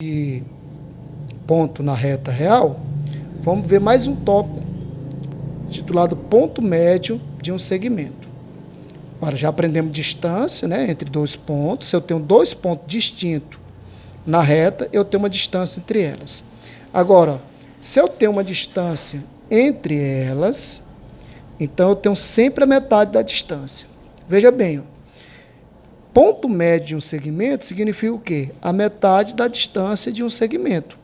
de ponto na reta real, vamos ver mais um tópico titulado ponto médio de um segmento. Agora já aprendemos distância, né, entre dois pontos. Se eu tenho dois pontos distintos na reta, eu tenho uma distância entre elas. Agora, se eu tenho uma distância entre elas, então eu tenho sempre a metade da distância. Veja bem, ó. Ponto médio de um segmento significa o quê? A metade da distância de um segmento.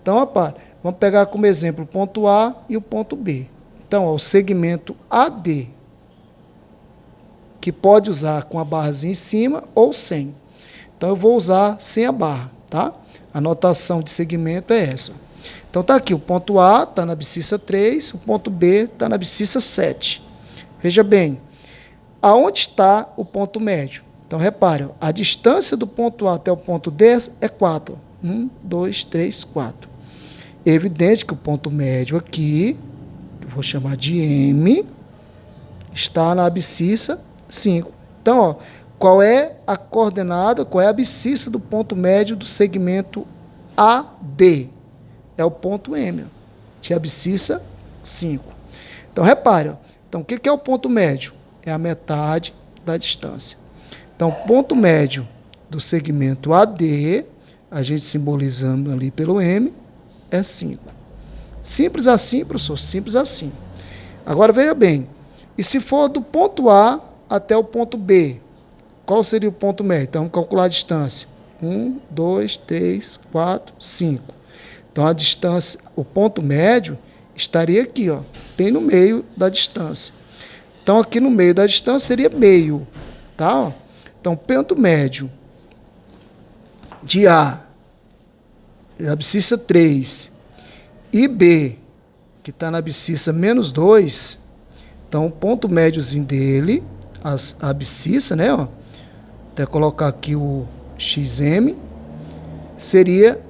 Então, rapaz, vamos pegar como exemplo o ponto A e o ponto B. Então, ó, o segmento AD, que pode usar com a barrazinha em cima ou sem. Então, eu vou usar sem a barra, tá? A notação de segmento é essa. Então, tá aqui, o ponto A está na abscissa 3, o ponto B está na abscissa 7. Veja bem, aonde está o ponto médio? Então, repare, a distância do ponto A até o ponto D é 4. 1, 2, 3, 4. É evidente que o ponto médio aqui, eu vou chamar de M, está na abscissa 5. Então, ó, qual é a coordenada, qual é a abscissa do ponto médio do segmento AD? É o ponto M, ó, de abscissa 5. Então, repare, ó, então, o que é o ponto médio? É a metade da distância. Então, o ponto médio do segmento AD, a gente simbolizando ali pelo M, é 5. Simples assim, professor, simples assim. Agora, veja bem, e se for do ponto A até o ponto B, qual seria o ponto médio? Então, vamos calcular a distância. 1, 2, 3, 4, 5. Então, a distância, o ponto médio estaria aqui, ó, bem no meio da distância. Então, aqui no meio da distância seria meio, tá? Ó. Então, ponto médio de A, abscissa 3, e B, que está na abscissa menos 2, então, o ponto médiozinho dele, a abscissa, né, ó, até colocar aqui o XM, seria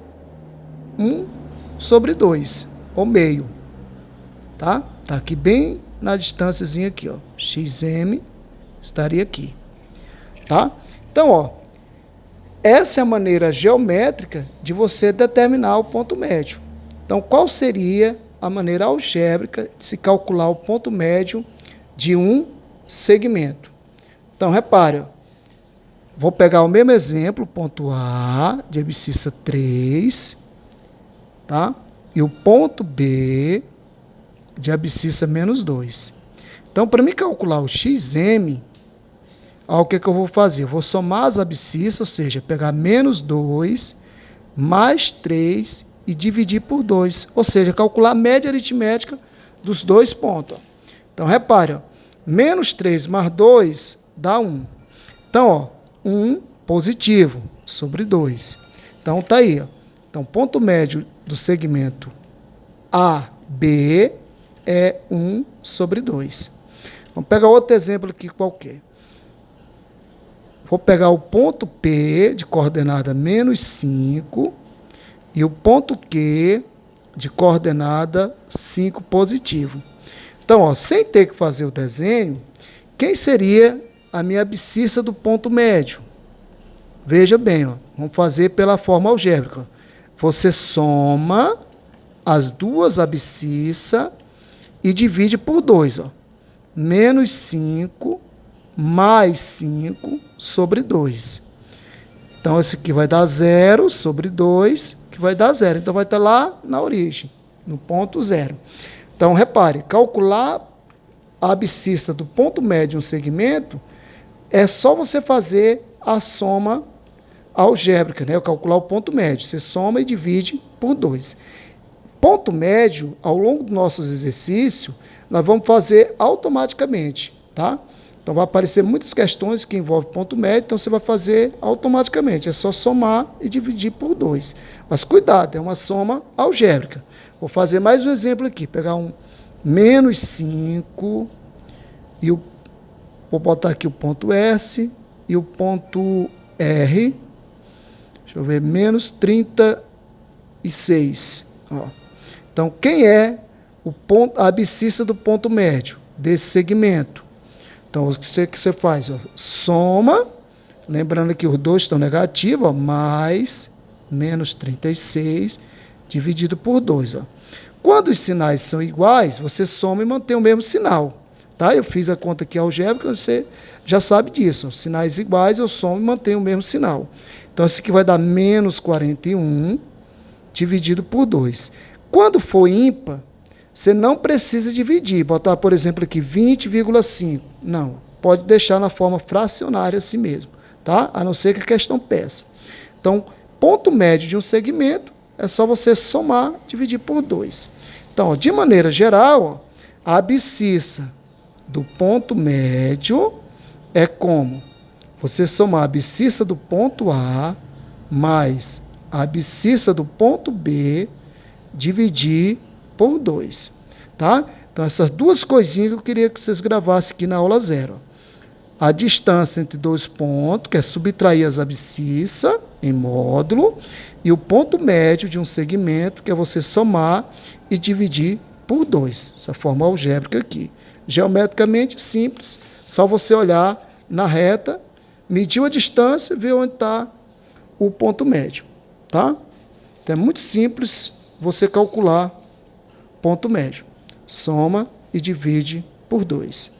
1/2, ou meio, tá? Tá aqui bem na distânciazinha aqui, ó, XM estaria aqui. Tá? Então, ó, essa é a maneira geométrica de você determinar o ponto médio. Então, qual seria a maneira algébrica de se calcular o ponto médio de um segmento? Então, repare, ó, vou pegar o mesmo exemplo, ponto A, de abscissa 3, tá? E o ponto B, de abscissa menos 2. Então, para me calcular o XM, o que eu vou fazer? Eu vou somar as abscissas, ou seja, pegar menos 2, mais 3 e dividir por 2. Ou seja, calcular a média aritmética dos dois pontos. Ó. Então, repare, ó, menos 3 mais 2 dá 1. Então, ó, 1 positivo sobre 2. Então, tá aí. Ó. Então, ponto médio do segmento AB é 1/2. Vamos pegar outro exemplo aqui qualquer. Vou pegar o ponto P de coordenada menos 5 e o ponto Q de coordenada 5 positivo. Então, ó, sem ter que fazer o desenho, quem seria a minha abscissa do ponto médio? Veja bem, ó, vamos fazer pela forma algébrica. Você soma as duas abscissas e divide por 2. Ó. Menos 5 mais 5 sobre 2. Então, esse aqui vai dar 0 sobre 2, que vai dar 0. Então, vai estar lá na origem, no ponto 0. Então, repare, calcular a abscissa do ponto médio de um segmento é só você fazer a soma algébrica, né? Calcular o ponto médio. Você soma e divide por 2. Ponto médio, ao longo dos nossos exercícios, nós vamos fazer automaticamente, tá? Então, vai aparecer muitas questões que envolvem ponto médio, então você vai fazer automaticamente. É só somar e dividir por 2. Mas cuidado, é uma soma algébrica. Vou fazer mais um exemplo aqui. Pegar um menos 5 e vou botar aqui o ponto S e o ponto R. Deixa eu ver, menos 36. Ó. Então, quem é a abscissa do ponto médio desse segmento? Então, o que você faz? Ó, soma, lembrando que os dois estão negativos, ó, mais menos 36 dividido por 2. Ó. Quando os sinais são iguais, você soma e mantém o mesmo sinal. Tá? Eu fiz a conta aqui algébrica, você já sabe disso. Ó. Sinais iguais, eu somo e mantenho o mesmo sinal. Então, isso aqui vai dar menos 41 dividido por 2. Quando for ímpar, você não precisa dividir. Botar, por exemplo, aqui 20,5. Não. Pode deixar na forma fracionária assim mesmo. Tá? A não ser que a questão peça. Então, ponto médio de um segmento é só você somar, dividir por 2. Então, ó, de maneira geral, ó, a abscissa do ponto médio é como? Você somar a abscissa do ponto A mais a abscissa do ponto B, dividir por 2. Tá? Então, essas duas coisinhas que eu queria que vocês gravassem aqui na aula 0. A distância entre dois pontos, que é subtrair as abscissas em módulo, e o ponto médio de um segmento, que é você somar e dividir por 2. Essa forma algébrica aqui. Geometricamente simples, só você olhar na reta, medir a distância e ver onde está o ponto médio. Tá? Então é muito simples você calcular ponto médio. Soma e divide por 2.